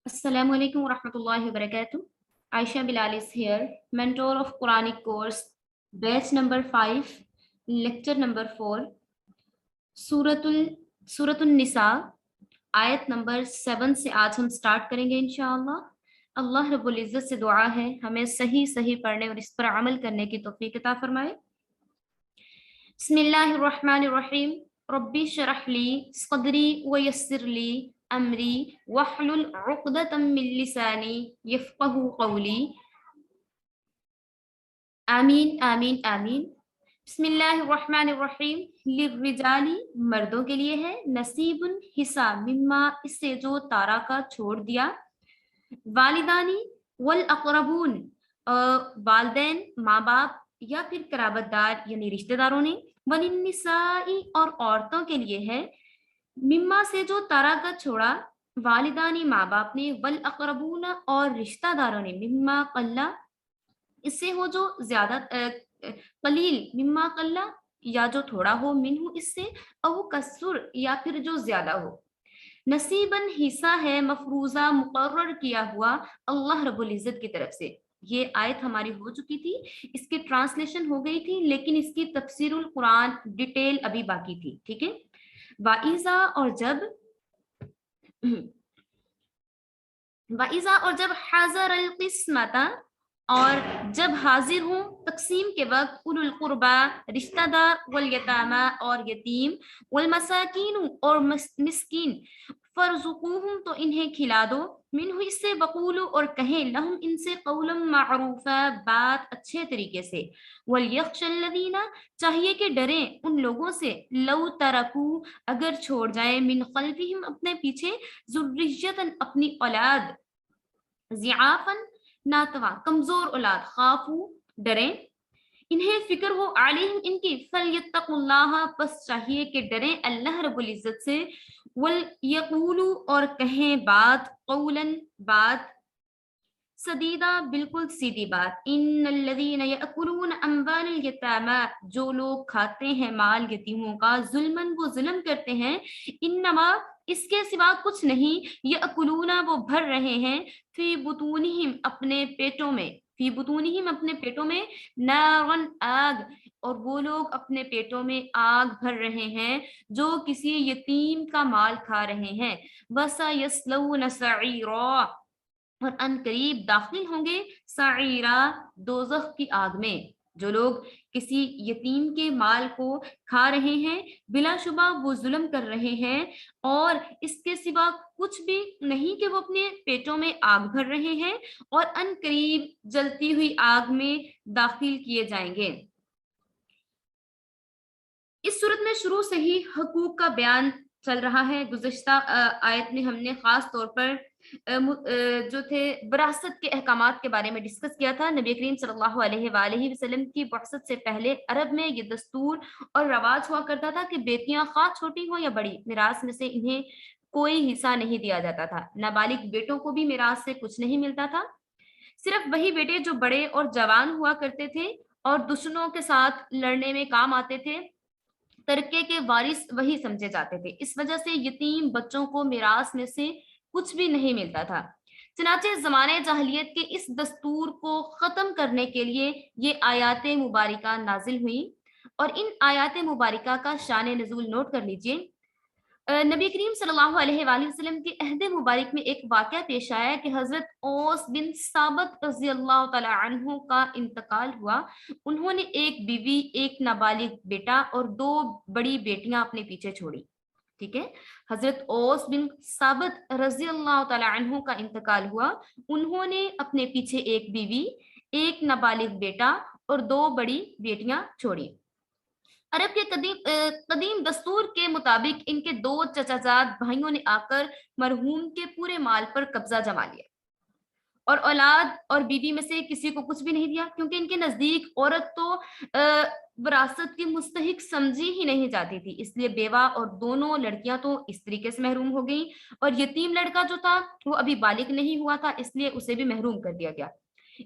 Assalamu alaikum wa rahmatullahi wa barakatuh. Aisha Bilal is here, mentor of Quranic course, batch number 5, lecture number 4, सूरतुल निसा, आयत number 7 से आज हम start करेंगे इंशाअल्लाह। अल्लाह रब्बुल इज्जत से दुआ है हमें सही सही पढ़ने और इस पर अमल करने की तौफीक अता फरमाए। बिस्मिल्लाहिर्रहमानिर्रहीम। रब्बी शरह ली सदरी व यस्सिर ली अमरी वहलुल उक़दतम मिन लिसानी यफ़क़हू क़ौली। आमीन आमीन आमीन। बिस्मिल्लाहिर्रहमानिर्रहीम। लिर्रिजाली, मर्दों के लिए है, नसीबुन, हिस्सा, मिम्मा, इससे जो तारा का छोड़ दिया, वालिदानी वल अक़रबून, वालदैन, माँ बाप या फिर कराबतदार यानी रिश्तेदारों ने, वलिन्निसाई, और औरतों के लिए है, मिम्मा, से जो तारा का छोड़ा, वालिदानी, माँ बाप ने, वल अक़रबून, और रिश्तेदारों ने, मिम्मा कल्ला, इससे हो जो ज्यादा, कलील, मिम्मा कल्ला, या जो थोड़ा हो, मिनहु, इससे, अव कसुर, या फिर जो ज्यादा हो। नसीबन, हिस्सा है, मफरूजा, मुकर्रर किया हुआ, अल्लाह रब्बुल इज्जत की तरफ से। ये आयत हमारी हो चुकी थी, इसकी ट्रांसलेशन हो गई थी, लेकिन इसकी तफसीरुल कुरान डिटेल अभी बाकी थी। ठीक है। वाइजा, और जब वाइजा, और जब हाजर अल किस्मता, और जब हाजिर हूँ तकसीम के वक्त, उलुल कुर्बा, रिश्तेदार, वल यतामा, और यतीम, वल मसाकीन, और मिस्कीन, फरजुकूहुम, तो इन्हें खिला दो, मिन्हु, इससे, बकूलु, और कहें, लहुम, इनसे, कौलम मारूफा, बात अच्छे तरीके से, वल यख्शल्लज़ीना, चाहिए कि डरें उन लोगों से, लौ तरकू, अगर छोड़ जाए, मिन खल्फिहिम, अपने पीछे, जुर्रियतन, अपनी औलाद, ज़िआफन, नातवा, कमजोर औलाद, खाफू, डरें, इन्हें फिक्र हो, अलैहिम, इनकी, फलयत्तकुल्लाह, बस चाहिए कि डरें अल्लाह रब्बुल इज्जत से, वल यकूलू, और कहें बात, कौलन, बात, सदीदा, बिल्कुल सीधी बात, इन्नल्लज़ीना यअकुलून अम्वालल यतामा, जो लोग खाते हैं माल यतीमों का, जुल्मन, वो जुल्म करते हैं, इन्नमा, इसके सिवा कुछ नहीं, यअकुलूना, वो भर रहे हैं, फी बुतूनिहिम, अपने पेटों में, फी बुतूनिहिम, अपने पेटों में, नारन, आग, और वो लोग अपने पेटों में आग भर रहे हैं जो किसी यतीम का माल खा रहे हैं। वसा यस्लऊन सईरा, और अनकरीब दाखिल होंगे, साइरा, दोजख की आग में। जो लोग किसी यतीम के माल को खा रहे हैं, बिलाशुबा वो जुल्म कर रहे हैं, और इसके सिवा कुछ भी नहीं कि वो अपने पेटों में आग भर रहे हैं, और अनकरीब जलती हुई आग में दाखिल किए जाएंगे। इस सूरत में शुरू से ही हकूक का बयान चल रहा है। गुज़श्ता आयत में हमने खास तौर पर जो थे विरासत के अहकामात के बारे में डिस्कस किया था। नबी करीम सल्लल्लाहु अलैहि वसल्लम की बअसत से पहले अरब में ये दस्तूर और रवाज हुआ करता था कि बेटियां खा छोटी हो या बड़ी, मिरास में से इन्हें कोई हिस्सा नहीं दिया जाता था। नाबालिग बेटों को भी मिरास से कुछ नहीं मिलता था। सिर्फ वही बेटे जो बड़े और जवान हुआ करते थे और दुश्मनों के साथ लड़ने में काम आते थे, तरके के वारिस वही समझे जाते थे। इस वजह से यतीम बच्चों को मिरास में से कुछ भी नहीं मिलता था। चनाचे ज़माने जाहिलियत के इस दस्तूर को खत्म करने के लिए ये आयात मुबारिका नाजिल हुई, और इन आयात मुबारिका का शान नज़ूल नोट कर लीजिए। नबी करीम सल्लल्लाहु अलैहि वसल्लम के अहद मुबारक में एक वाक़या पेश आया कि हज़रत औस बिन साबित रज़ियल्लाहु तआला अन्हु का इंतकाल हुआ। उन्होंने एक बीवी, एक नाबालिग बेटा और 2 बड़ी बेटियां अपने पीछे छोड़ी। ठीक है। हज़रत औस बिन साबित रज़ियल्लाहु तआला अन्हु का इंतकाल हुआ। उन्होंने अपने पीछे एक बीवी, एक नाबालिग बेटा और 2 बड़ी बेटियां छोड़ी। अरब के कदीम दस्तूर के मुताबिक इनके 2 चचाजाद भाइयों ने आकर मरहूम के पूरे माल पर कब्जा जमा लिया, और औलाद और बीवी में से किसी को कुछ भी नहीं दिया, क्योंकि इनके नजदीक औरत तो विरासत की मुस्तहिक समझी ही नहीं जाती थी। इसलिए बेवा और दोनों लड़कियां तो इस तरीके से महरूम हो गई, और यतीम लड़का जो था वो अभी बालिग नहीं हुआ था, इसलिए उसे भी महरूम कर दिया गया।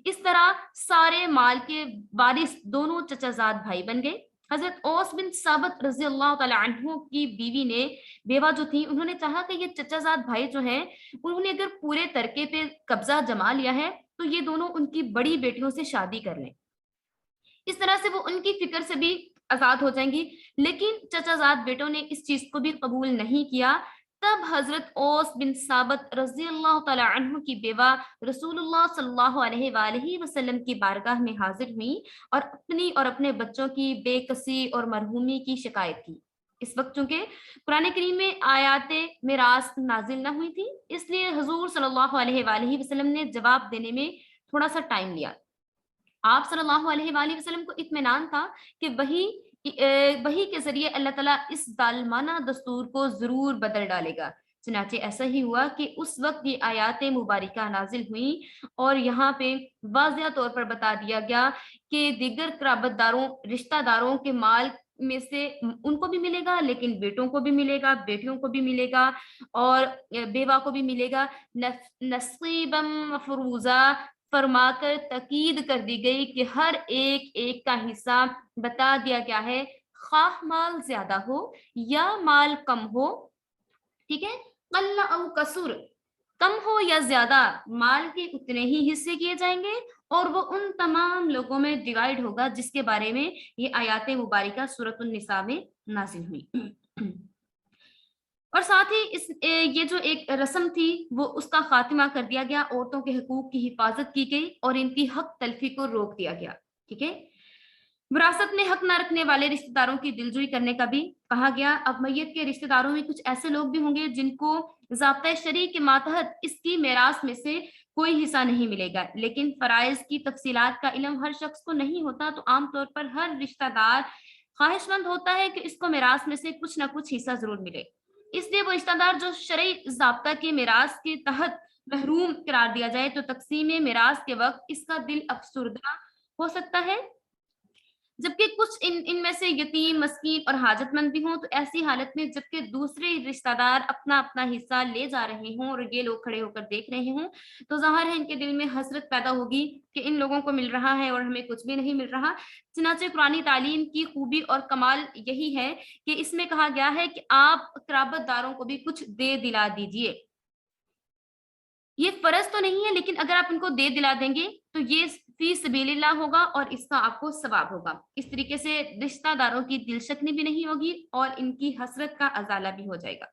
इस तरह सारे माल के वारिस दोनों चचाजाद भाई बन गए। حضرت اوس بن ثابت رضی اللہ تعالی عنہ کی بیوہ جو تھی، انہوں نے چاہا کہ یہ چچا زاد بھائی جو ہیں، انہوں نے اگر پورے ترکے پہ قبضہ جما لیا ہے تو یہ دونوں ان کی بڑی بیٹیوں سے شادی کر لیں، اس طرح سے وہ ان کی فکر سے بھی آزاد ہو جائیں گی۔ لیکن چچا زاد بیٹوں نے اس چیز کو بھی قبول نہیں کیا۔ تب حضرت اوس بن ثابت رضی اللہ تعالی عنہ کی بیوہ رسول اللہ صلی اللہ علیہ وآلہ وسلم کی بارگاہ میں حاضر ہوئی اور اپنی اور اپنے بچوں کی بے کسی اور مرحومی کی شکایت کی۔ اس وقت چونکہ قرآن کریم میں آیات میراث نازل نہ ہوئی تھی، اس لیے حضور صلی اللہ علیہ وآلہ وسلم نے جواب دینے میں تھوڑا سا ٹائم لیا۔ آپ صلی اللہ علیہ وآلہ وسلم کو اطمینان تھا کہ وحی کے ذریعے اللہ تعالیٰ اس ظالمانہ دستور کو ضرور بدل ڈالے گا۔ چنانچہ ایسا ہی ہوا کہ اس وقت یہ آیات مبارکہ نازل ہوئیں اور یہاں پہ واضح طور پر بتا دیا گیا کہ دیگر قرابت داروں، رشتہ داروں کے مال میں سے ان کو بھی ملے گا، لیکن بیٹوں کو بھی ملے گا، بیٹیوں کو بھی ملے گا اور بیوہ کو بھی ملے گا، نصیبا مفروضہ، فرما کر تاکید کر دی گئی کہ ہر ایک ایک کا حصہ بتا دیا گیا ہے، خواہ مال زیادہ ہو یا مال کم ہو، ٹھیک ہے، قل او کسر، کم ہو یا زیادہ مال کے اتنے ہی حصے کیے جائیں گے اور وہ ان تمام لوگوں میں ڈیوائیڈ ہوگا جس کے بارے میں یہ آیات مبارکہ سورۃ النساء میں نازل ہوئی۔ اور ساتھ ہی یہ جو ایک رسم تھی وہ اس کا خاتمہ کر دیا گیا، عورتوں کے حقوق کی حفاظت کی گئی اور ان کی حق تلفی کو روک دیا گیا، ٹھیک ہے۔ وراثت میں حق نہ رکھنے والے رشتہ داروں کی دلجوئی کرنے کا بھی کہا گیا۔ اب میت کے رشتہ داروں میں کچھ ایسے لوگ بھی ہوں گے جن کو ضابطۂ شرع کے ماتحت اس کی میراث میں سے کوئی حصہ نہیں ملے گا، لیکن فرائض کی تفصیلات کا علم ہر شخص کو نہیں ہوتا، تو عام طور پر ہر رشتہ دار خواہش مند ہوتا ہے کہ اس کو میراث میں سے کچھ نہ کچھ حصہ ضرور ملے۔ اس لیے وہ رشتہ دار جو شرعی ضابطہ کے میراث کے تحت محروم قرار دیا جائے تو تقسیم میراث کے وقت اس کا دل افسردہ ہو سکتا ہے، جبکہ کچھ ان میں سے یتیم، مسکین اور حاجت مند بھی ہوں، تو ایسی حالت میں جبکہ دوسرے رشتہ دار اپنا اپنا حصہ لے جا رہے ہوں اور یہ لوگ کھڑے ہو کر دیکھ رہے ہوں، تو ظاہر ہے ان کے دل میں حسرت پیدا ہوگی کہ ان لوگوں کو مل رہا ہے اور ہمیں کچھ بھی نہیں مل رہا۔ چنانچہ قرآن تعلیم کی خوبی اور کمال یہی ہے کہ اس میں کہا گیا ہے کہ آپ قرابت داروں کو بھی کچھ دے دلا دیجئے۔ یہ فرض تو نہیں ہے، لیکن اگر آپ ان کو دے دلا دیں گے تو یہ فی سبیل اللہ ہوگا اور اس کا آپ کو ثواب ہوگا۔ اس طریقے سے رشتہ داروں کی دل شکنی بھی نہیں ہوگی اور ان کی حسرت کا ازالہ بھی ہو جائے گا۔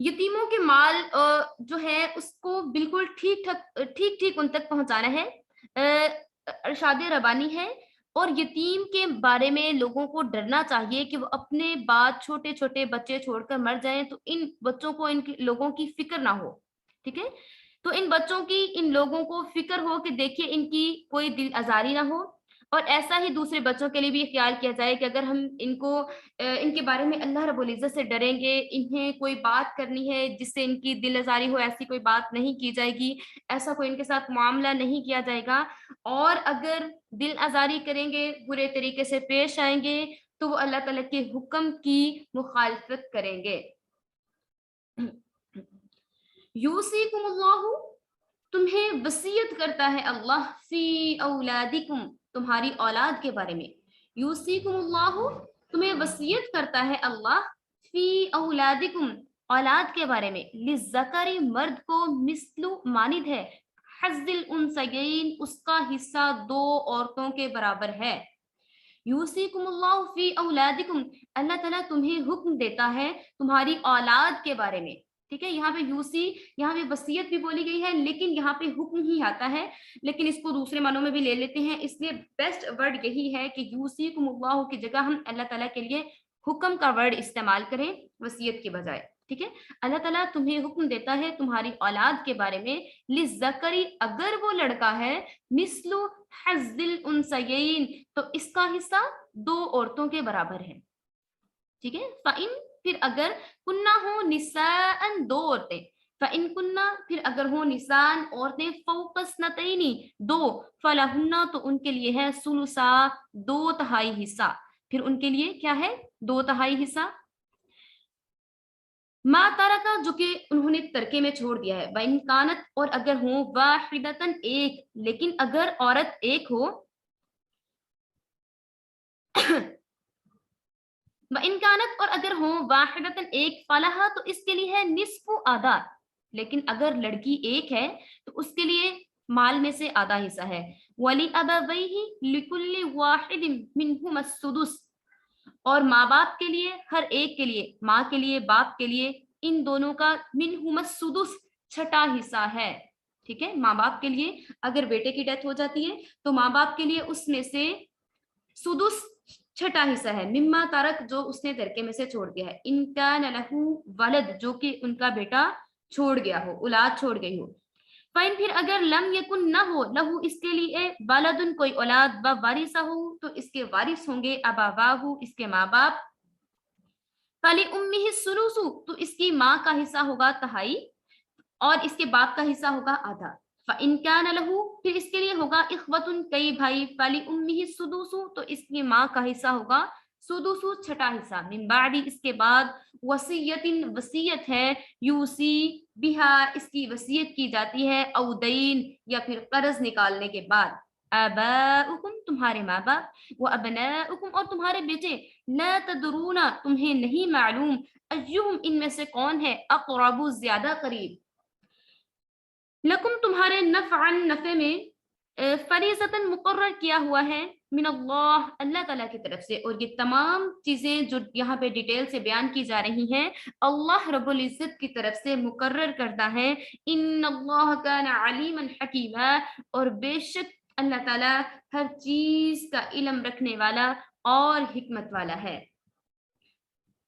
یتیموں کے مال جو ہے اس کو بالکل ٹھیک ٹھیک ان تک پہنچانا ہے، ارشاد ربانی ہے، اور یتیم کے بارے میں لوگوں کو ڈرنا چاہیے کہ وہ اپنے بعد چھوٹے چھوٹے بچے چھوڑ کر مر جائیں تو ان بچوں کو ان لوگوں کی فکر نہ ہو، ٹھیک ہے، تو ان بچوں کی ان لوگوں کو فکر ہو کہ دیکھیے ان کی کوئی دل آزاری نہ ہو، اور ایسا ہی دوسرے بچوں کے لیے بھی خیال کیا جائے کہ اگر ہم ان کے بارے میں اللہ رب العزت سے ڈریں گے، انہیں کوئی بات کرنی ہے جس سے ان کی دل آزاری ہو، ایسی کوئی بات نہیں کی جائے گی، ایسا کوئی ان کے ساتھ معاملہ نہیں کیا جائے گا، اور اگر دل آزاری کریں گے، برے طریقے سے پیش آئیں گے تو وہ اللہ تعالیٰ کے حکم کی مخالفت کریں گے۔ یوصیکم اللہ، تمہیں وصیت کرتا ہے اللہ، فی اولادکم، تمہاری اولاد کے بارے میں، یوصیکم اللہ، تمہیں وصیت کرتا ہے اللہ، فی اولادکم، اولاد کے بارے میں، للذکر، مرد کو، مثل، مانند ہے، حظ الانثیین، اس کا حصہ دو عورتوں کے برابر ہے۔ یوصیکم اللہ فی اولادکم، اللہ تعالیٰ تمہیں حکم دیتا ہے تمہاری اولاد کے بارے میں، ٹھیک ہے، یہاں پہ یوسی، یہاں پہ وصیت بھی بولی گئی ہے لیکن یہاں پہ حکم ہی آتا ہے، لیکن اس کو دوسرے معنوں میں بھی لے لیتے ہیں، اس لیے بیسٹ ورڈ یہی ہے کہ یوصیکم اللہ کی جگہ ہم اللہ تعالیٰ کے لیے حکم کا ورڈ استعمال کریں وصیت کے بجائے، ٹھیک ہے، اللہ تعالیٰ تمہیں حکم دیتا ہے تمہاری اولاد کے بارے میں، للذکر، اگر وہ لڑکا ہے، مثل حظ الانثیین، تو اس کا حصہ دو عورتوں کے برابر ہے، ٹھیک ہے، فَإِن، پھر اگر، کنہ ہو نساء، دو عورتیں، فَإِن کنہ، پھر اگر ہو نساء، عورتیں، فوق اثنتین، دو، فَلَهُنَّ، تو ان کے لیے ہے ثلثا، دو تہائی حصہ، پھر ان کے لیے کیا ہے، دو تہائی حصہ۔ ما ترका जो कि उन्होंने तरके में छोड़ दिया है, वइन कानत और अगर हो, वाहिदतन एक, लेकिन अगर औरत एक हो, वइन कानत और अगर हो, वाहिदतन एक, फलहा तो इसके लिए है निस्फु आधा, लेकिन अगर लड़की एक है तो उसके लिए माल में से आधा हिस्सा है। वली अबवैहि लिकुल्लि वाहिदिन मिनहुम अस्सुदुस, और माँ बाप के लिए, हर एक के लिए, माँ के लिए, बाप के लिए, इन दोनों का मिनहुम अस्सुदुस छठा हिस्सा है। ठीक है, माँ बाप के लिए अगर बेटे की डेथ हो जाती है तो माँ बाप के लिए उसमें से सुदुस छठा हिस्सा है, मिम्मा तारक जो उसने तरके में से छोड़ दिया है, इनका लहू वलद जो कि उनका बेटा छोड़ गया हो, औलाद छोड़ गई हो। फाइन फिर अगर लम यकुन न हो, लहू इसके लिए, वलदुन कोई औलाद, व वारिसहु तो इसके वारिस होंगे, अबावाहु इसके माँ बाप, फली उम्मिहि सुलुसु तो इसकी माँ का हिस्सा होगा तिहाई, और इसके बाप का हिस्सा होगा आधा। फ़इन कान लहू फिर इसके लिए होगा इख्वतुन कई भाई, फली उम्मिहि सुदुसु तो इसकी माँ का हिस्सा होगा सुदुसु छठा हिस्सा, मिन बादी इसके बाद, वसीयतिन वसीयत है, यूसी बिहा इसकी वसीयत की जाती है, औदैन या फिर कर्ज निकालने के बाद, आबाउकुम तुम्हारे माँ बाप, व अबनाउकुम और तुम्हारे बेटे, ला तदरूना तुम्हें नहीं मालूम, अय्युहुम इनमें से कौन है, अक़रबु ज्यादा करीब, लकुम तुम्हारे नफ़अन नफ़े में, फरीज़तन मुकर्रर किया हुआ है, मिन अल्लाह अल्लाह ताला की तरफ से। और ये तमाम चीजें जो यहाँ पे डिटेल से बयान की जा रही हैं, अल्लाह रब्बुल इज्जत की तरफ से मुकर्रर करता है। इन्नल्लाह कान अलीमन हकीमा, और बेशक अल्लाह ताला हर चीज का इल्म रखने वाला और हिकमत वाला है।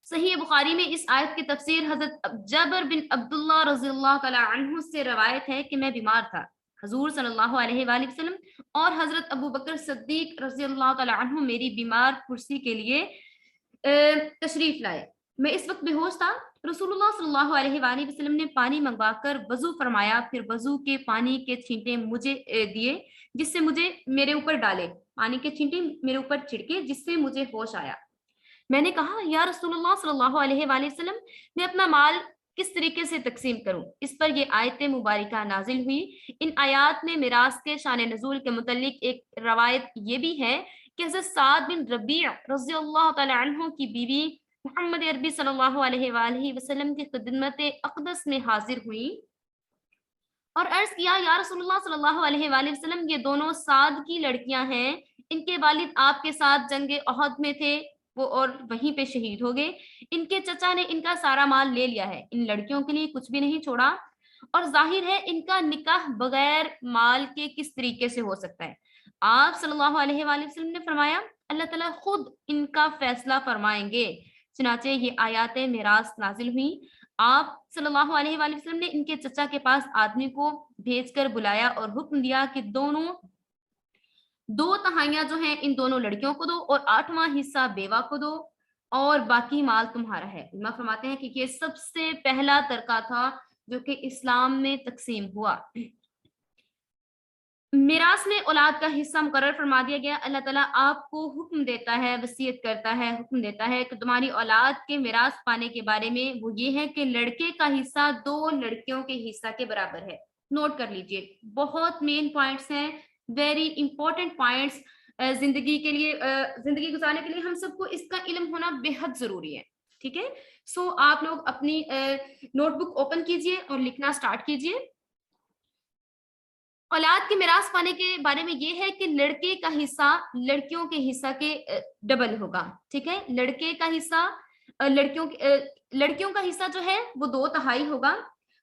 सही बुखारी में इस आयत की तफसीर हजरत जबर बिन अब्दुल्ला रज़ियल्लाहु तआला अन्हु से रवायत है कि मैं बीमार था, हजूर सल्लल्लाहु अलैहि वसल्लम और हजरत अबू बकर सिद्दीक रज़ियल्लाहु तआला अन्हु मेरी बीमार कुर्सी के लिए तशरीफ लाए। मैं इस वक्त बेहोश था। रसूलुल्लाह सल्लल्लाहु अलैहि वसल्लम ने पानी मंगवाकर वजू फरमाया, फिर वजू के पानी के छींटे मुझे दिए, जिससे मुझे मेरे ऊपर डाले, पानी के छींटे मेरे ऊपर छिड़के, जिससे मुझे होश आया। मैंने कहा, या रसूलुल्लाह सल्लल्लाहु अलैहि वसल्लम, मैं अपना माल किस तरीके से तकसीम करूं? इस पर ये आयत मुबारका नाजिल हुई। इन आयात में मिरास के शान नज़ूल के मुतल्लिक एक रवायत ये भी है कि हज़रत साद बिन रबी रज़ियल्लाहु तआला अन्हु की बीवी मोहम्मद अरबी सल्लल्लाहु अलैहि वसल्लम की खिदमत अक़दस में हाजिर हुई और अर्ज किया, या रसूलुल्लाह सल्लल्लाहु अलैहि वसल्लम, ये दोनों साद की लड़कियां हैं, इनके वालिद आपके साथ जंगे ओहद में थे, वो और वहीं पे शहीद हो गए। इनके चचा ने इनका सारा माल ले लिया है, इन लड़कियों के लिए कुछ भी नहीं छोड़ा, और जाहिर है इनका निकाह बगैर माल के किस तरीके से हो सकता है। आप सल्लल्लाहु अलैहि वसल्लम ने फरमाया, अल्लाह ताला खुद इनका फैसला फरमाएंगे। चुनाचे ये आयात मिरास नाजिल हुई। आप सल्लल्लाहु अलैहि वसल्लम ने इनके चचा के पास आदमी को भेजकर बुलाया और हुक्म दिया कि दोनों 2 तिहाइयां जो हैं इन दोनों लड़कियों को दो और 8वां हिस्सा बेवा को दो, और बाकी माल तुम्हारा है। इमाम फरमाते हैं कि ये सबसे पहला तरका था जो कि इस्लाम में तकसीम हुआ। मिरास में औलाद का हिस्सा मुकर्रर फरमा दिया गया। अल्लाह ताला आपको हुक्म देता है, वसीयत करता है, हुक्म देता है कि तुम्हारी औलाद के मिरास पाने के बारे में, वो ये है कि लड़के का हिस्सा 2 लड़कियों के हिस्सा के बराबर है। नोट कर लीजिए, बहुत मेन पॉइंट्स हैं, वेरी इंपॉर्टेंट पॉइंट्स। जिंदगी के लिए, जिंदगी गुजारने के लिए हम सबको इसका इल्म होना बेहद जरूरी है। ठीक है, सो आप लोग अपनी नोटबुक ओपन कीजिए और लिखना स्टार्ट कीजिए। औलाद के मिरास पाने के बारे में ये है कि लड़के का हिस्सा लड़कियों के हिस्सा के डबल होगा। ठीक है, लड़के का हिस्सा लड़कियों का हिस्सा जो है वो 2 तिहाई होगा।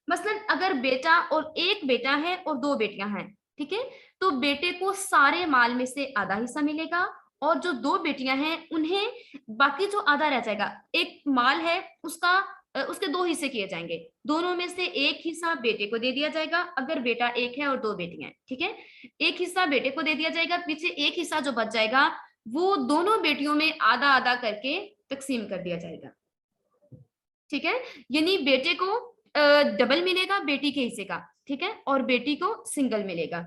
मसलन अगर बेटा और एक बेटा है और 2 बेटियां हैं, ठीक है, तो बेटे को सारे माल में से आधा हिस्सा मिलेगा, और जो 2 बेटियां हैं उन्हें बाकी जो आधा रह जाएगा, एक माल है उसका उसके 2 हिस्से किए जाएंगे, दोनों में से एक हिस्सा बेटे को दे दिया जाएगा, अगर बेटा एक है और 2 बेटियां हैं। ठीक है, एक हिस्सा बेटे को दे दिया जाएगा, पीछे एक हिस्सा जो बच जाएगा वो दोनों बेटियों में आधा आधा करके तकसीम कर दिया जाएगा। ठीक है, यानी बेटे को डबल मिलेगा बेटी के हिस्से का, ठीक है, और बेटी को सिंगल मिलेगा।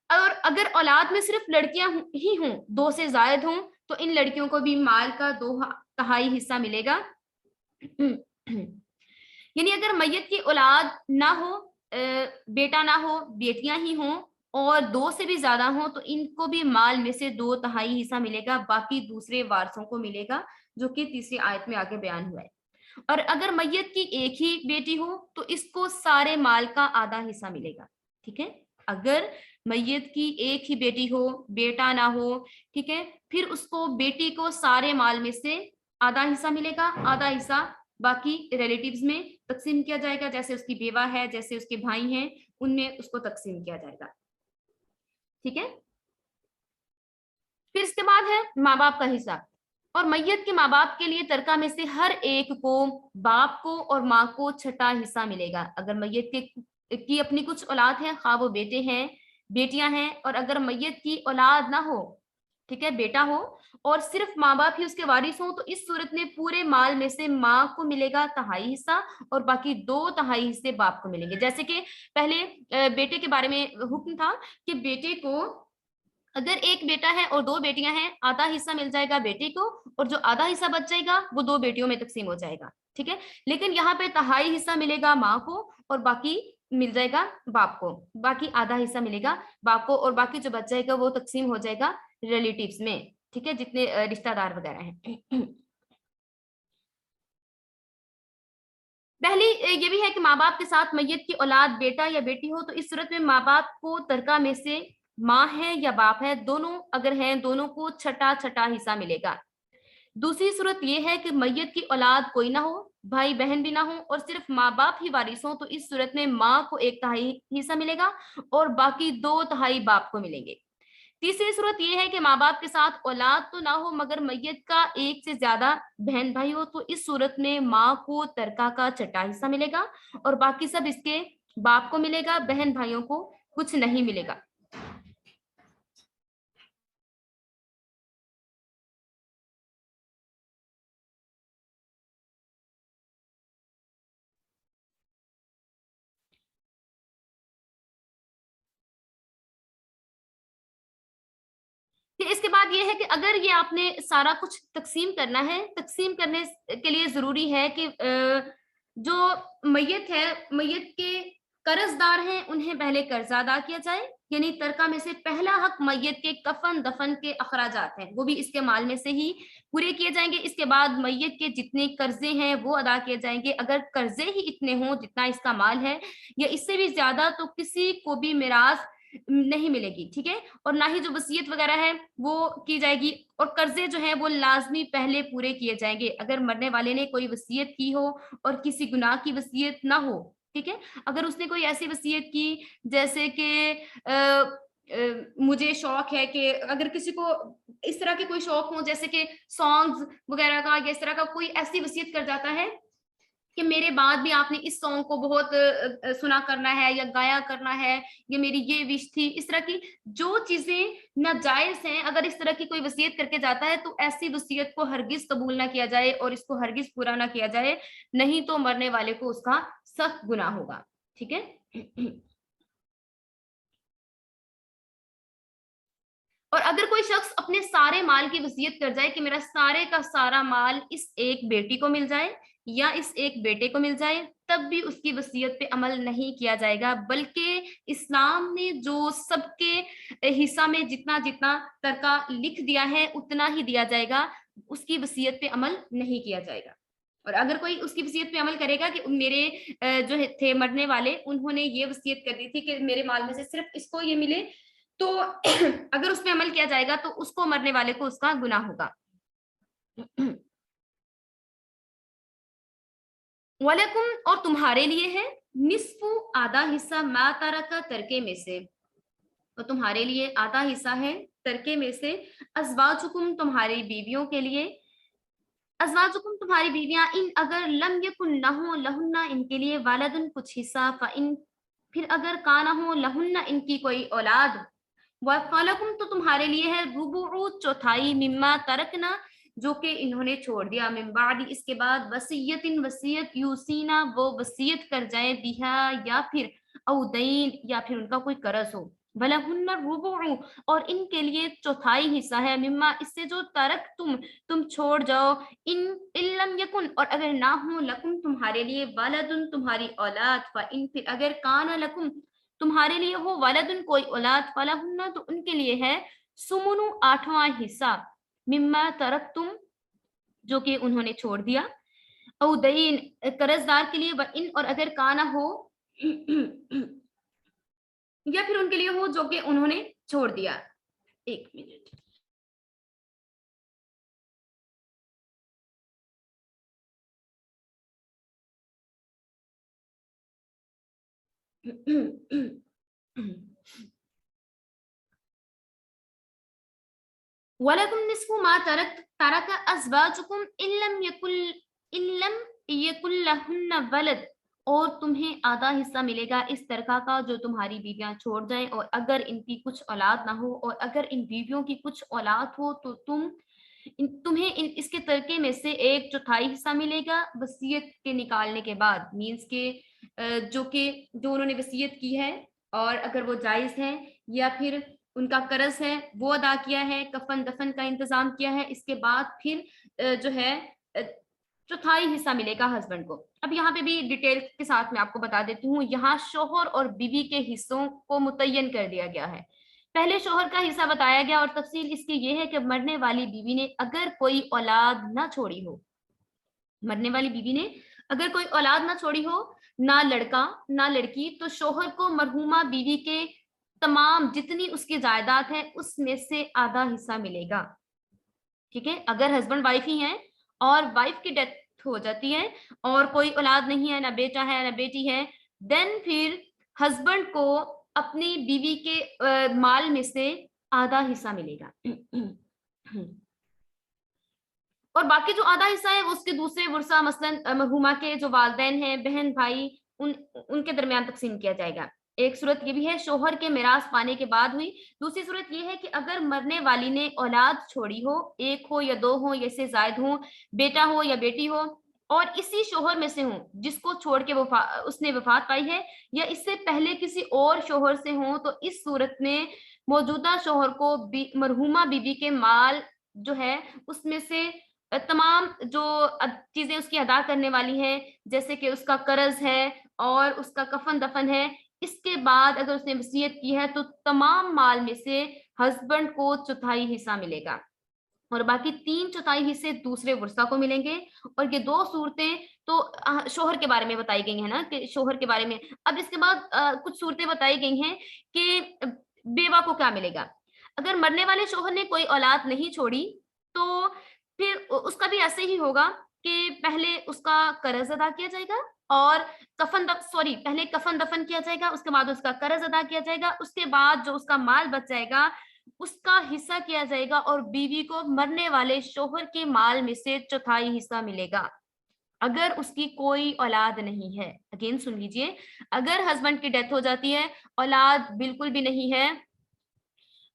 और अगर औलाद में सिर्फ लड़कियां ही हों, 2 से ज्यादा हों, तो इन लड़कियों को भी माल का 2 तिहाई हिस्सा मिलेगा। यानी अगर मैयत की औलाद ना हो, बेटा ना हो, बेटियां ही हों और 2 से भी ज्यादा हों, तो इनको भी माल में से 2/3 हिस्सा मिलेगा, बाकी दूसरे वारसों को मिलेगा, जो कि तीसरी आयत में आगे बयान हुआ है। और अगर मैयत की एक ही बेटी हो तो इसको सारे माल का आधा हिस्सा मिलेगा। ठीक है, अगर मैयत की एक ही बेटी हो, बेटा ना हो, ठीक है, फिर उसको बेटी को सारे माल में से आधा हिस्सा मिलेगा, आधा हिस्सा बाकी रिलेटिव्स में तकसीम किया जाएगा, जैसे उसकी बेवा है, जैसे उसके भाई हैं, उनमें उसको तकसीम किया जाएगा। ठीक है, फिर इसके बाद है माँ बाप का हिस्सा। और मैयत के माँ बाप के लिए तरका में से हर एक को, बाप को और माँ को छठा हिस्सा मिलेगा। अगर मैयत की अपनी कुछ औलाद है, खा वो बेटे हैं, बेटियां हैं, और अगर मैयत की औलाद ना हो, ठीक है, बेटा हो, और सिर्फ माँ बाप ही उसके वारिस हो, तो इस सूरत में पूरे माल में से माँ को मिलेगा 1/3 हिस्सा और बाकी 2/3 हिस्से बाप को मिलेंगे। जैसे कि पहले बेटे के बारे में हुक्म था कि बेटे को, अगर एक बेटा है और 2 बेटियां हैं, आधा हिस्सा मिल जाएगा बेटे को, और जो आधा हिस्सा बच जाएगा वो 2 बेटियों में तकसीम हो जाएगा। ठीक है, लेकिन यहाँ पे 1/3 हिस्सा मिलेगा माँ को और बाकी मिल जाएगा बाप को, बाकी आधा हिस्सा मिलेगा बाप को, और बाकी जो बच जाएगा वो तकसीम हो जाएगा रिलेटिव्स में। ठीक है, जितने रिश्तेदार वगैरह हैं। पहली ये भी है कि माँ बाप के साथ मैयत की औलाद बेटा या बेटी हो, तो इस सूरत में माँ बाप को तरका में से माँ है या बाप है, दोनों अगर हैं, दोनों को छठा छठा हिस्सा मिलेगा। दूसरी सूरत ये है कि मैयत की औलाद कोई ना हो, भाई बहन भी ना हो, और सिर्फ माँ बाप ही वारिस हो, तो इस सूरत में माँ को 1/3 हिस्सा मिलेगा और बाकी 2/3 बाप को मिलेंगे। तीसरी सूरत ये है कि माँ बाप के साथ औलाद तो ना हो मगर मैयत का एक से ज्यादा बहन भाई हो, तो इस सूरत में माँ को तरका का छठा हिस्सा मिलेगा और बाकी सब इसके बाप को मिलेगा, बहन भाइयों को कुछ नहीं मिलेगा। फिर इसके बाद ये है कि अगर ये आपने सारा कुछ तकसीम करना है, तकसीम करने के लिए जरूरी है कि जो मैयत है, मैयत के कर्जदार हैं, उन्हें पहले कर्जा अदा किया जाए। यानी तरका में से पहला हक मैयत के कफन दफन के अखराजात हैं, वो भी इसके माल में से ही पूरे किए जाएंगे। इसके बाद मैयत के जितने कर्जे हैं वो अदा किए जाएंगे। अगर कर्जे ही इतने हों जितना इसका माल है या इससे भी ज्यादा, तो किसी को भी मिरास नहीं मिलेगी। ठीक है, और ना ही जो वसीयत वगैरह है वो की जाएगी, और कर्जे जो है वो लाजमी पहले पूरे किए जाएंगे। अगर मरने वाले ने कोई वसीयत की हो और किसी गुनाह की वसीयत ना हो, ठीक है, अगर उसने कोई ऐसी वसीयत की जैसे कि मुझे शौक है कि, अगर किसी को इस तरह के कोई शौक हो जैसे कि सॉन्ग्स वगैरह का, या इस तरह का कोई ऐसी वसीयत कर जाता है कि मेरे बाद भी आपने इस सॉन्ग को बहुत सुना करना है या गाया करना है, ये मेरी ये विश थी, इस तरह की जो चीजें नाजायज हैं, अगर इस तरह की कोई वसीयत करके जाता है तो ऐसी वसीयत को हरगिज कबूल ना किया जाए और इसको हरगिज पूरा ना किया जाए, नहीं तो मरने वाले को उसका सख्त गुनाह होगा। ठीक है। और अगर कोई शख्स अपने सारे माल की वसीयत कर जाए कि मेरा सारे का सारा माल इस एक बेटी को मिल जाए या इस एक बेटे को मिल जाए, तब भी उसकी वसीयत पे अमल नहीं किया जाएगा, बल्कि इस्लाम ने जो सबके हिस्सा में जितना जितना तरका लिख दिया है उतना ही दिया जाएगा, उसकी वसीयत पे अमल नहीं किया जाएगा। और अगर कोई उसकी वसीयत पे अमल करेगा कि मेरे जो थे मरने वाले, उन्होंने ये वसीयत कर दी थी कि मेरे माल में से सिर्फ इसको ये मिले, तो अगर उस पे अमल किया जाएगा तो उसको, मरने वाले को, उसका गुनाह होगा। वलकुम, और तुम्हारे लिए है, निस्फु, आधा हिस्सा, मा तरका, तरके में से, तो तुम्हारे लिए आधा हिस्सा है तरके में से, अज़वाजुकुम, तुम्हारी बीवियों के लिए, अज़वाजुकुम, तुम्हारी बीवियां, इन अगर लम यकुन लहु लहुन्ना, इनके लिए, वालदुन, कुछ हिस्सा, इन, फिर अगर काना हो लहुन्ना, इनकी कोई औलाद, वफ़लकुम, तो तुम्हारे लिए है, रुबु, चौथाई, मिम्मा तरकना, जो कि इन्होंने छोड़ दिया, मिन बादी, इसके बाद, वसीयतिन, वसीयत, यूसीना, वो वसीयत कर जाए, बिहा, या फिर औदैन, या फिर उनका कोई कर्ज हो। वलहुन्ना रुबुउ, और इनके लिए चौथाई हिस्सा है, मिम्मा, इससे जो तरक तुम छोड़ जाओ, इन इल्लम यकुन, और अगर ना हो, लकुम, तुम्हारे लिए, वलदुन, तुम्हारी औलाद, फ इन, फिर अगर काना लकुम, तुम्हारे लिए हो, वलदुन, कोई औलाद, फलहुन्ना, तो उनके लिए है सुमुनु, आठवां हिस्सा, मिम्मा तरक तुम, जो कि उन्होंने छोड़ दिया, औदईन, कर्जदार के लिए, व इन, और अगर काना हो या फिर उनके लिए हो जो कि उन्होंने छोड़ दिया। एक मिनट। वलकुम निस्फु मा तरक अज़वाजुकुम इल्लम यकुल लहुन्ना वलद, और तुम्हें आधा हिस्सा मिलेगा इस तरका का जो तुम्हारी बीवियां छोड़ जाएं, और अगर इनकी कुछ औलाद ना हो, और अगर इन बीवियों की कुछ औलाद हो तो तुम्हें इसके तरके में से एक चौथाई हिस्सा मिलेगा वसीयत के निकालने के बाद, मीन्स के जो उन्होंने वसीयत की है, और अगर वो जायज है, या फिर उनका कर्ज है वो अदा किया है, कफन दफन का इंतजाम किया है, इसके बाद फिर जो है चौथाई हिस्सा मिलेगा हस्बैंड को। अब यहाँ पे भी डिटेल के साथ मैं आपको बता देती हूँ, यहाँ शोहर और बीवी के हिस्सों को मुतय्यन कर दिया गया है। पहले शोहर का हिस्सा बताया गया, और तफसील इसकी ये है कि मरने वाली बीवी ने अगर कोई औलाद ना छोड़ी हो, मरने वाली बीवी ने अगर कोई औलाद ना छोड़ी हो, ना लड़का ना लड़की, तो शोहर को मरहूमा बीवी के तमाम जितनी उसकी जायदाद है उसमें से आधा हिस्सा मिलेगा। ठीक है, अगर हस्बैंड वाइफ ही हैं और वाइफ की डेथ हो जाती है और कोई औलाद नहीं है, ना बेटा है ना बेटी है, देन फिर हस्बैंड को अपनी बीवी के माल में से आधा हिस्सा मिलेगा। और बाकी जो आधा हिस्सा है वो उसके दूसरे वर्सा, मसलन मरहुमा के जो वालदैन हैं, बहन भाई, उनके दरमियान तकसीम किया जाएगा। एक सूरत ये भी है शोहर के मिरास पाने के बाद हुई। दूसरी सूरत ये है कि अगर मरने वाली ने औलाद छोड़ी हो, एक हो या दो हो या इससे जायद हो, बेटा हो या बेटी हो, और इसी शोहर में से हो जिसको छोड़ के उसने वफात पाई है, या इससे पहले किसी और शोहर से हो, तो इस सूरत में मौजूदा शोहर को मरहुमा बीबी के माल जो है उसमें से तमाम जो चीजें उसकी अदा करने वाली हैं, जैसे कि उसका कर्ज है और उसका कफन दफन है, इसके बाद अगर उसने वसीयत की है तो तमाम माल में से हस्बैंड को चौथाई हिस्सा मिलेगा, और बाकी 3/4 हिस्से दूसरे वर्सा को मिलेंगे। और ये दो सूरतें तो शोहर के बारे में बताई गई है ना, कि शोहर के बारे में। अब इसके बाद कुछ सूरतें बताई गई हैं कि बेवा को क्या मिलेगा। अगर मरने वाले शोहर ने कोई औलाद नहीं छोड़ी तो फिर उसका भी ऐसे ही होगा कि पहले उसका कर्ज अदा किया जाएगा, और पहले कफन दफन किया जाएगा, उसके बाद उसका कर्ज अदा किया जाएगा, उसके बाद जो उसका माल बच जाएगा उसका हिस्सा किया जाएगा, और बीवी को मरने वाले शोहर के माल में से चौथाई हिस्सा मिलेगा अगर उसकी कोई औलाद नहीं है। अगेन सुन लीजिए, अगर हस्बैंड की डेथ हो जाती है, औलाद बिल्कुल भी नहीं है,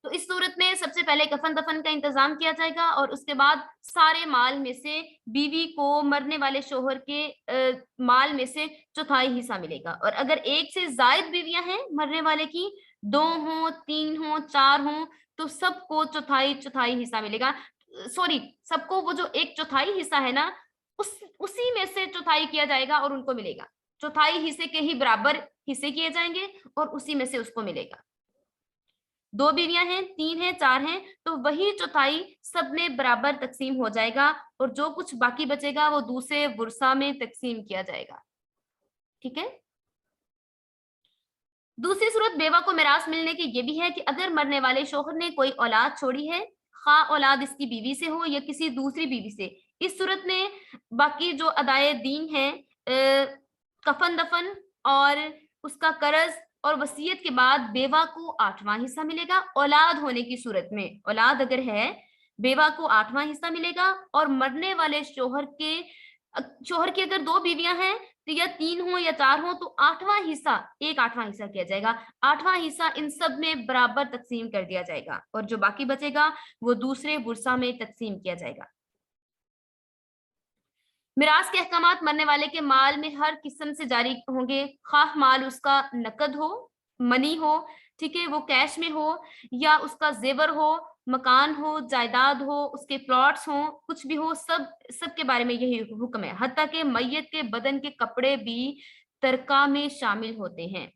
तो इस सूरत में सबसे पहले कफन दफन का इंतजाम किया जाएगा, और उसके बाद सारे माल में से बीवी को मरने वाले शोहर के माल में से चौथाई हिस्सा मिलेगा। और अगर एक से जायद बीवियां हैं मरने वाले की, 2 हो, 3 हो, 4 हो, तो सबको चौथाई चौथाई हिस्सा मिलेगा। सॉरी, सबको वो जो एक चौथाई हिस्सा है ना, उसी में से चौथाई किया जाएगा और उनको मिलेगा। चौथाई हिस्से के ही बराबर हिस्से किए जाएंगे और उसी में से उसको मिलेगा। 2 बीवियां हैं, 3 हैं, 4 हैं, तो वही चौथाई सब में बराबर तकसीम हो जाएगा, और जो कुछ बाकी बचेगा वो दूसरे वर्सा में तकसीम किया जाएगा। ठीक है। दूसरी सूरत बेवा को मिरास मिलने की ये भी है कि अगर मरने वाले शोहर ने कोई औलाद छोड़ी है, खा औलाद इसकी बीवी से हो या किसी दूसरी बीवी से, इस सूरत में बाकी जो अदाए दीन है, कफन दफन और उसका कर्ज और वसीयत के बाद बेवा को 8वां हिस्सा मिलेगा। औलाद होने की सूरत में, औलाद अगर है, बेवा को 8वां हिस्सा मिलेगा, और मरने वाले शोहर की अगर 2 बीवियां हैं तो या 3 हो या 4 हो, तो 8वां हिस्सा, एक 8वां हिस्सा किया जाएगा। 8वां हिस्सा इन सब में बराबर तकसीम कर दिया जाएगा, और जो बाकी बचेगा वो दूसरे बुरसा में तकसीम किया जाएगा। मिरास के अहकामात मरने वाले के माल में हर किस्म से जारी होंगे, खाह माल उसका नकद हो, मनी हो, ठीक है, वो कैश में हो या उसका जेवर हो, मकान हो, जायदाद हो, उसके प्लॉट्स हो, कुछ भी हो, सब के बारे में यही हुक्म है। हत्ता कि मैयत के बदन के कपड़े भी तरका में शामिल होते हैं।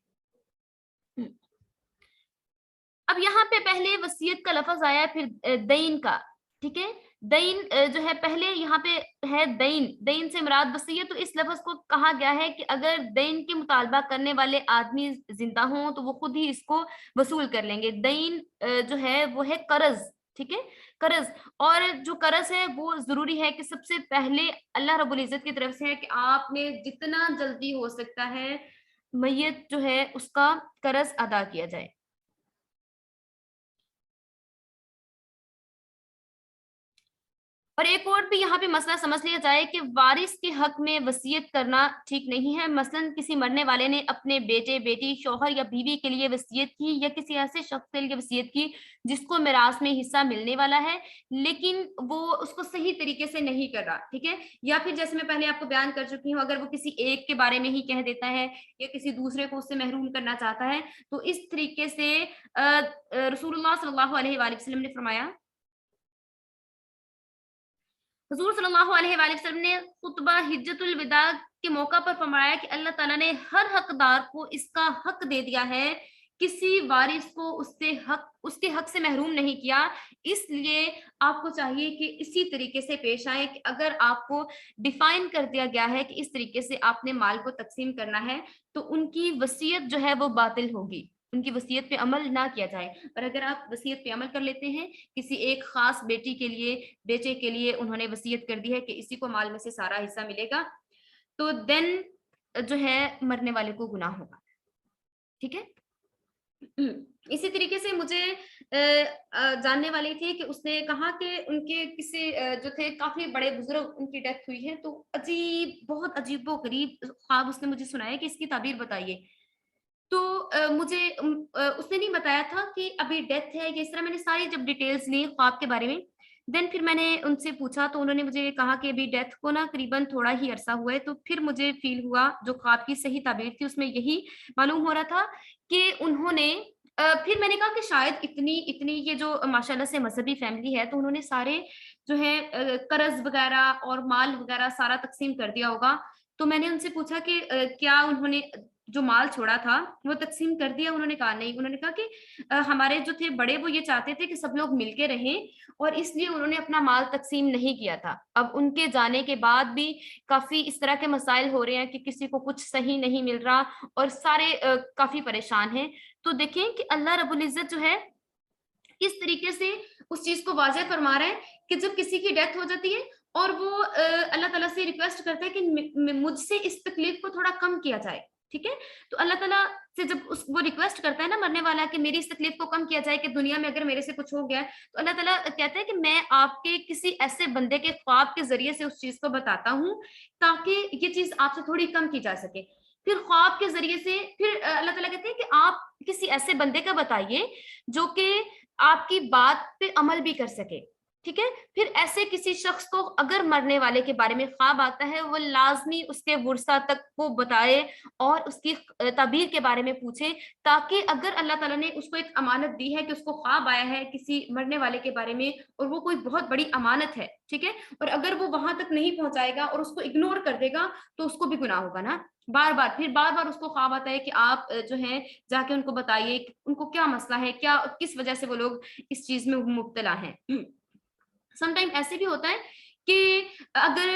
अब यहाँ पे पहले वसीयत का लफ्ज आया है, फिर दईन का, ठीक है। दईन जो है पहले यहाँ पे है दईन, दईन से मुराद वसीयत। तो इस लफ्ज को कहा गया है कि अगर दईन के मुतालबा करने वाले आदमी जिंदा हों तो वो खुद ही इसको वसूल कर लेंगे। दईन जो है वो है कर्ज, ठीक है, कर्ज। और जो कर्ज है वो जरूरी है कि सबसे पहले अल्लाह रब्बुल इज्जत की तरफ से है कि आपने जितना जल्दी हो सकता है मैयत जो है उसका कर्ज अदा किया जाए। और एक और भी यहाँ पे मसला समझ लिया जाए कि वारिस के हक में वसीयत करना ठीक नहीं है। मसलन किसी मरने वाले ने अपने बेटे, बेटी, शौहर या बीवी के लिए वसीयत की या किसी ऐसे शख्स के लिए वसीयत की जिसको मिरास में हिस्सा मिलने वाला है, लेकिन वो उसको सही तरीके से नहीं कर रहा, ठीक है। या फिर जैसे मैं पहले आपको बयान कर चुकी हूँ, अगर वो किसी एक के बारे में ही कह देता है या किसी दूसरे को उससे महरूम करना चाहता है, तो इस तरीके से रसूलुल्लाह सल्लल्लाहु अलैहि वसल्लम ने फरमाया, हुजूर सल्लल्लाहु अलैहि वसल्लम ने खुतबा हिज्जतुल विदा के मौका पर फरमाया कि अल्लाह ताला ने हर हकदार को इसका हक दे दिया है, किसी वारिस को उसके हक से महरूम नहीं किया। इसलिए आपको चाहिए कि इसी तरीके से पेश आए कि अगर आपको डिफाइन कर दिया गया है कि इस तरीके से आपने माल को तकसीम करना है, तो उनकी वसीयत जो है वो बातिल होगी, उनकी वसीयत पे अमल ना किया जाए। और अगर आप वसीयत पे अमल कर लेते हैं, किसी एक खास बेटी के लिए, बेटे के लिए उन्होंने वसीयत कर दी है कि इसी को माल में से सारा हिस्सा मिलेगा, तो देन जो है मरने वाले को गुनाह होगा, ठीक है। इसी तरीके से मुझे जानने वाली थी कि उसने कहा कि उनके किसी जो थे काफी बड़े बुजुर्ग, उनकी डेथ हुई है, तो बहुत अजीबो गरीब ख्वाब उसने मुझे सुनाया कि इसकी ताबीर बताइए। तो मुझे उसने नहीं बताया था कि अभी डेथ है या इस तरह। मैंने सारी जब डिटेल्स ली ख्वाब के बारे में, देन फिर मैंने उनसे पूछा तो उन्होंने मुझे कहा कि अभी डेथ को ना करीबन थोड़ा ही अरसा हुआ है। तो फिर मुझे फील हुआ, जो ख्वाब की सही ताबीर थी उसमें यही मालूम हो रहा था कि उन्होंने फिर मैंने कहा कि शायद इतनी इतनी ये जो माशाल्लाह से मजहबी फैमिली है, तो उन्होंने सारे जो है कर्ज वगैरह और माल वगैरह सारा तकसीम कर दिया होगा। तो मैंने उनसे पूछा कि क्या उन्होंने जो माल छोड़ा था वो तकसीम कर दिया? उन्होंने कहा नहीं। उन्होंने कहा कि हमारे जो थे बड़े वो ये चाहते थे कि सब लोग मिलके रहें, और इसलिए उन्होंने अपना माल तकसीम नहीं किया था। अब उनके जाने के बाद भी काफी इस तरह के मसाइल हो रहे हैं कि किसी को कुछ सही नहीं मिल रहा और सारे काफी परेशान हैं। तो देखें कि अल्लाह रब्बुल इज्जत जो है किस तरीके से उस चीज को वाज़ेह फरमा रहा है कि जब किसी की डेथ हो जाती है और वो अल्लाह ताला से रिक्वेस्ट करता है कि मुझसे इस तकलीफ को थोड़ा कम किया जाए, ठीक है। तो अल्लाह ताला से जब वो रिक्वेस्ट करता है ना मरने वाला कि मेरी इस तकलीफ को कम किया जाए कि दुनिया में अगर मेरे से कुछ हो गया है, तो अल्लाह ताला कहता है कि मैं आपके किसी ऐसे बंदे के ख्वाब के जरिए से उस चीज को बताता हूँ ताकि ये चीज आपसे थोड़ी कम की जा सके। फिर ख्वाब के जरिए से फिर अल्लाह ताला कहते हैं कि आप किसी ऐसे बंदे का बताइए जो कि आपकी बात पे अमल भी कर सके, ठीक है। फिर ऐसे किसी शख्स को अगर मरने वाले के बारे में ख्वाब आता है, वो लाजमी उसके वुरसा तक को बताए और उसकी ताबीर के बारे में पूछे, ताकि अगर अल्लाह ताला ने उसको एक अमानत दी है कि उसको ख्वाब आया है किसी मरने वाले के बारे में और वो कोई बहुत बड़ी अमानत है, ठीक है, और अगर वो वहां तक नहीं पहुंचाएगा और उसको इग्नोर कर देगा तो उसको भी गुनाह होगा ना। बार बार उसको ख्वाब आता है कि आप जो है जाके उनको बताइए कि उनको क्या मसला है, क्या किस वजह से वो लोग इस चीज में मुब्तला हैं। समटाइम ऐसे भी होता है कि अगर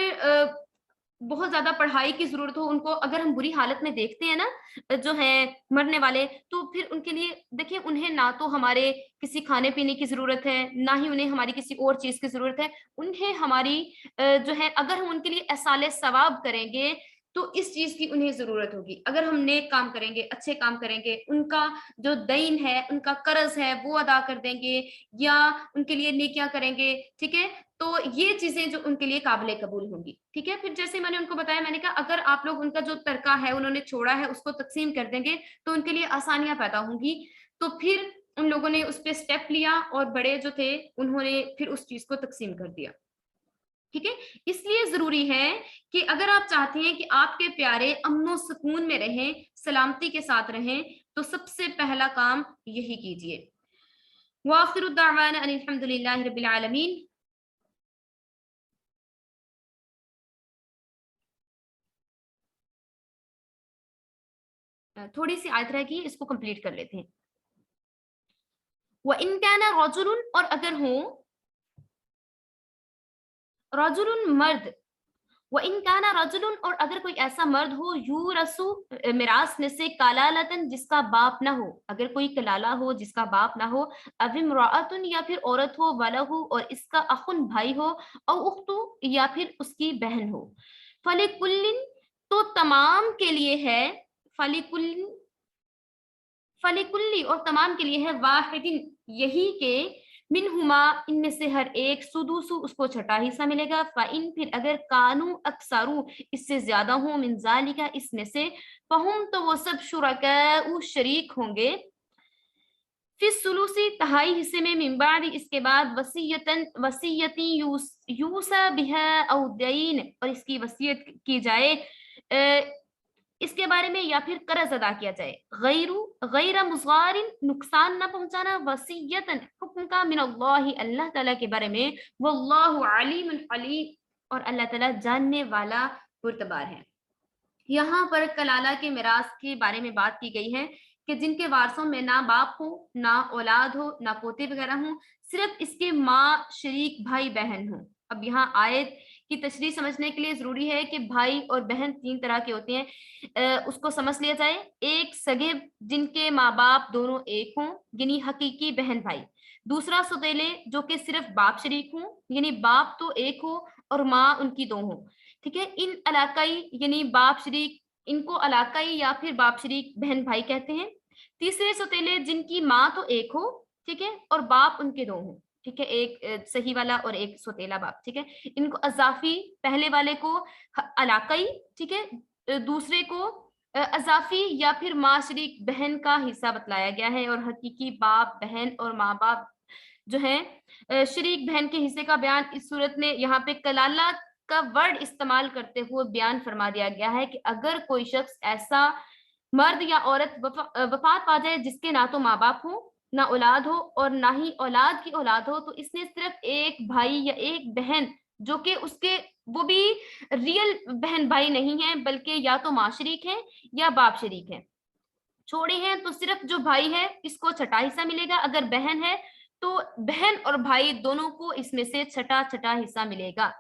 बहुत ज्यादा पढ़ाई की जरूरत हो उनको, अगर हम बुरी हालत में देखते हैं ना जो है मरने वाले, तो फिर उनके लिए देखिए उन्हें ना तो हमारे किसी खाने पीने की जरूरत है, ना ही उन्हें हमारी किसी और चीज की जरूरत है। उन्हें हमारी जो है अगर हम उनके लिए एहसाले सवाब करेंगे तो इस चीज की उन्हें जरूरत होगी। अगर हम नेक काम करेंगे, अच्छे काम करेंगे, उनका जो दईन है, उनका कर्ज है वो अदा कर देंगे या उनके लिए नेकियां करेंगे, ठीक है, तो ये चीजें जो उनके लिए काबिल कबूल होंगी, ठीक है। फिर जैसे मैंने उनको बताया, मैंने कहा अगर आप लोग उनका जो तरका है उन्होंने छोड़ा है उसको तकसीम कर देंगे तो उनके लिए आसानियां पैदा होंगी। तो फिर उन लोगों ने उस पर स्टेप लिया और बड़े जो थे उन्होंने फिर उस चीज को तकसीम कर दिया। ٹھیک ہے. اس لیے ضروری ہے کہ اگر آپ چاہتے ہیں کہ آپ کے پیارے امن و سکون میں رہیں، سلامتی کے ساتھ رہیں، تو سب سے پہلا کام یہی کیجئے. وآخر الدعوانا ان الحمد للہ رب العالمین. تھوڑی سی آیت رہ گئی، اس کو کمپلیٹ کر لیتے ہیں. وَإِن كَانَ رَجُلٌ، اور اگر ہوں رجل مرد، وَإِن كَانَ رَجُلٌ، اور اگر کوئی ایسا مرد ہو یورث میراث میں سے کلالۃ جس کا باپ نہ ہو، اگر کوئی کلالہ ہو جس کا باپ نہ ہو، او امرأۃ یا پھر عورت ہو، وَلَهُ اور اس کا اخن بھائی ہو، او اخت یا پھر اس کی بہن ہو، فَلِكُلٍّ تو تمام کے لیے ہے، فَلِكُلٍّ فَلِكُلِّ اور تمام کے لیے ہے، واحد یہی کہ منہما ان میں سے ہر ایک، سدوسو اس کو چھٹا حصہ ملے گا، فَإِن پھر اگر کانو اکثرو اس سے زیادہ ہوں، من ذالک اس میں سے، فہم تو وہ سب شرکاء شریک ہوں گے، فی الثلث تہائی حصے میں، من بعد اس کے بعد، وصیتی یوصى بها او دین اور اس کی وصیت کی جائے اس کے بارے میں یا پھر قرض ادا کیا جائے، غیر مضار نقصان نہ پہنچانا، وصیتاً حکم کا، من اللہ اللہ تعالیٰ کے بارے میں، واللہ علیم حلیم اور اللہ تعالیٰ جاننے والا پرتبار ہے. یہاں پر کلالہ کے میراث کے بارے میں بات کی گئی ہے کہ جن کے وارثوں میں نہ باپ ہو، نہ اولاد ہو، نہ پوتے وغیرہ ہوں، صرف اس کے ماں، شریک بھائی بہن ہوں. اب یہاں آیت کی تشریح سمجھنے کے لیے ضروری ہے کہ بھائی اور بہن تین طرح کے ہوتے ہیں، اس کو سمجھ لیا جائے. ایک سگے جن کے ماں باپ دونوں ایک ہوں، یعنی حقیقی بہن بھائی. دوسرا سوتیلے جو کہ صرف باپ شریک ہوں، یعنی باپ تو ایک ہو اور ماں ان کی دو ہوں. ٹھیک ہے. ان علاقائی یعنی باپ شریک، ان کو علاقائی یا پھر باپ شریک بہن بھائی کہتے ہیں. تیسرے سوتیلے جن کی ماں تو ایک ہو، ٹھیک ہے، اور باپ ان کے دو ہوں. ٹھیک ہے، ایک صحیح والا اور ایک سوتیلا باپ. ٹھیک ہے. ان کو اضافی، پہلے والے کو علاقائی، ٹھیک ہے، دوسرے کو اضافی یا پھر ماں شریک بہن کا حصہ بتلایا گیا ہے، اور حقیقی باپ بہن اور ماں باپ جو ہیں شریک بہن کے حصے کا بیان اس صورت میں یہاں پہ کلالہ کا ورڈ استعمال کرتے ہوئے بیان فرما دیا گیا ہے کہ اگر کوئی شخص ایسا مرد یا عورت وفات پا جائے جس کے نہ تو ماں باپ ہو، نہ اولاد ہو اور نہ ہی اولاد کی اولاد ہو، تو اس نے صرف ایک بھائی یا ایک بہن جو کہ اس کے وہ بھی ریئل بہن بھائی نہیں ہیں بلکہ یا تو ماں شریک ہے یا باپ شریک ہے، چھوڑے ہیں، تو صرف جو بھائی ہے اس کو چھٹا حصہ ملے گا. اگر بہن ہے تو بہن اور بھائی دونوں کو اس میں سے چھٹا حصہ ملے گا.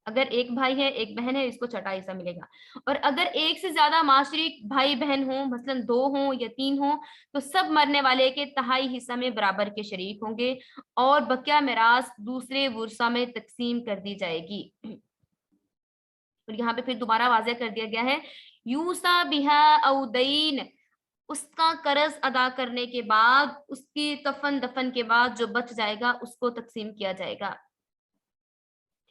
اگر ایک بھائی ہے ایک بہن ہے اس کو چھٹا حصہ ملے گا. اور اگر ایک سے زیادہ معاشرک بھائی بہن ہوں، مثلا 2 ہوں یا 3 ہوں، تو سب مرنے والے کے تہائی حصہ میں برابر کے شریک ہوں گے اور بقیہ میراث دوسرے ورثہ میں تقسیم کر دی جائے گی. اور یہاں پہ پھر دوبارہ واضح کر دیا گیا ہے، یوسا بہا او دین، اس کا قرض ادا کرنے کے بعد، اس کی کفن دفن کے بعد جو بچ جائے گا اس کو تقسیم کیا جائے گا.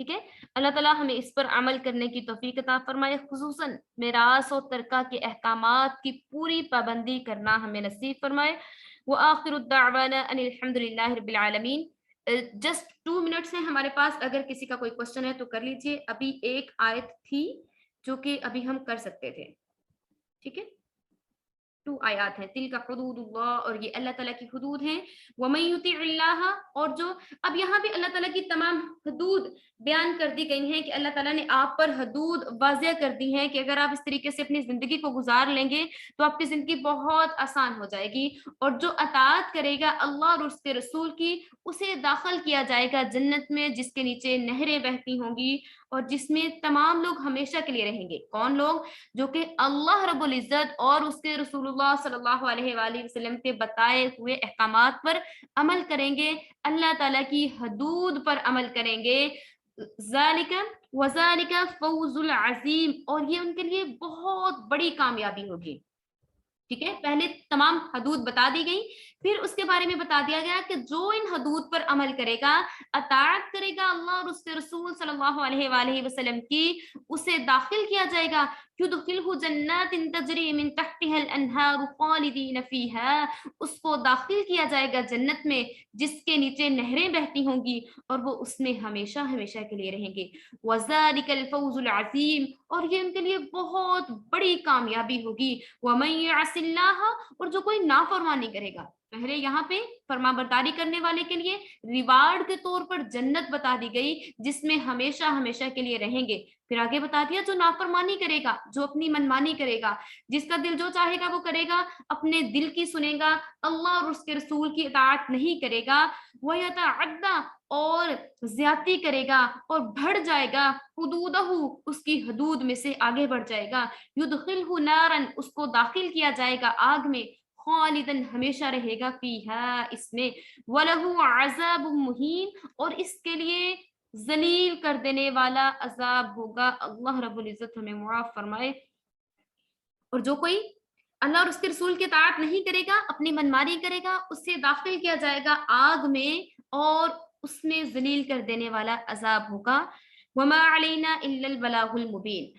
ٹھیک ہے. اللہ تعالیٰ ہمیں اس پر عمل کرنے کی توفیق عطا فرمائے، خصوصاً میراث و ترکہ کے احکامات کی پوری پابندی کرنا ہمیں نصیب فرمائے. وآخر الدعوانا ان الحمد للہ رب العالمین. جسٹ 2 منٹس ہیں ہمارے پاس، اگر کسی کا کوئی کوشچن ہے تو کر لیجئے. ابھی ایک آیت تھی جو کہ ابھی ہم کر سکتے تھے. ٹھیک ہے. 2 آیات ہیں، تل کا حدود اللہ، اور یہ اللہ تعالیٰ کی حدود ہیں. وَمَن يُطِعِ اللَّهَ، اور جو اب یہاں بھی اللہ تعالیٰ کی تمام حدود بیان کر دی گئی ہیں کہ اللہ تعالیٰ نے آپ پر حدود واضح کر دی ہیں کہ اگر آپ اس طریقے سے اپنی زندگی کو گزار لیں گے تو آپ کی زندگی بہت آسان ہو جائے گی. اور جو اطاعت کرے گا اللہ اور اس کے رسول کی، اسے داخل کیا جائے گا جنت میں جس کے نیچے نہریں بہتی ہوں گی اور جس میں تمام لوگ ہمیشہ کے لیے رہیں گے. کون لوگ؟ جو کہ اللہ رب العزت اور اس کے رسول اللہ صلی اللہ علیہ وآلہ وسلم کے بتائے ہوئے احکامات پر عمل کریں گے، اللہ تعالیٰ کی حدود پر عمل کریں گے. ذالک وذالک فوز العظیم، اور یہ ان کے لیے بہت بڑی کامیابی ہوگی. ٹھیک ہے، پہلے تمام حدود بتا دی گئی، پھر اس کے بارے میں بتا دیا گیا کہ جو ان حدود پر عمل کرے گا، اطاعت کرے گا اللہ اور اس کے رسول صلی اللہ علیہ وآلہ وسلم کی، اسے داخل کیا جائے گا یدخلہ جنات تجری من تحتها الانہار خالدین فیہا، اس کو داخل کیا جائے گا جنت میں جس کے نیچے نہریں بہتی ہوں گی اور وہ اس میں ہمیشہ ہمیشہ کے لیے رہیں گے، وذالک الفوز العظیم، اور یہ ان کے لیے بہت بڑی کامیابی ہوگی، وَمَن يَعْصِ اللَّهَ، اور جو کوئی نافرمانی کرے گا، پہلے یہاں پہ فرما برداری کرنے والے کے لیے ریوارڈ کے طور پر جنت بتا دی گئی جس میں ہمیشہ ہمیشہ کے لیے رہیں گے، پھر آگے بتا دیا جو نافرمانی کرے گا، جو اپنی منمانی کرے گا، جس کا دل جو چاہے گا وہ کرے گا، اپنے دل کی سنے گا، اللہ اور اس کے رسول کی اطاعت نہیں کرے گا، وَيَتَعَدَّى، اور زیادتی کرے گا اور بڑھ جائے گا، حدودہ، اس کی حدود میں سے آگے بڑھ جائے گا، یدخلہ نارن، اس کو داخل کیا جائے گا آگ میں، خالدن، ہمیشہ رہے گا، فیہا، اس میں، وَلَهُ عَذَابٌ مُهِینٌ، اور اس کے لیے ذلیل کر دینے والا عذاب ہوگا، اللہ رب العزت ہمیں معاف فرمائے۔ اور جو کوئی اللہ اور اس کے رسول کی اطاعت نہیں کرے گا، اپنی منمانی کرے گا، اسے داخل کیا جائے گا آگ میں اور اس میں ذلیل کر دینے والا عذاب ہوگا، وما علینا الا البلاغ المبین۔